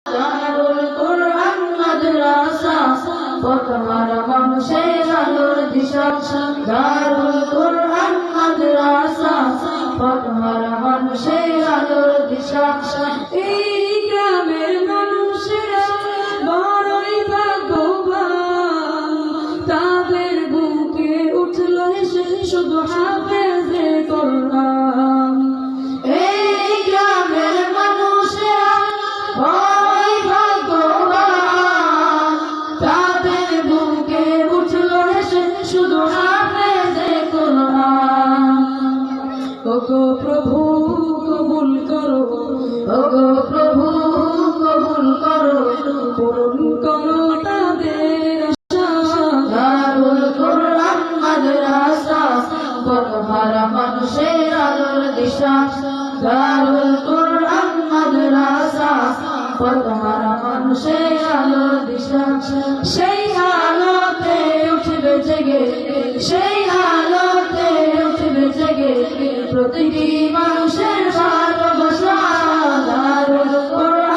দারুল কুরআন মাদ্রাসা পথহারা মানুষের আলোর দিশা। দারুল কুরআন মাদ্রাসা পথহারা মানুষের আলোর দিশা। এই গ্রামের মানুষেরা বড়ই ভাগ্যবান, তাদের বুকে উঠল এসে শুধু হাফেজে কোরআন। এই গ্রামের মানুষেরা বড়ই ভাগ্যবান, তাদের বুকে উঠল এসে শুধু হাফেজে কোরআন। ওগো প্রভু কবুল করো, ওগো প্রভু কবুল করো, পূরণ করো তাদের আশা। দারুল কুরআন মাদ্রাসা পথহারা মানুষের আলোর দিশা। দারুল কুরআন মাদ্রাসা পথহারা মানুষের আলোর দিশা। সেই আলোতে উঠবে জেগে, সেই আলোতে উঠবে জেগে প্রতিটি মানুষের ভালোবাসা। দারুল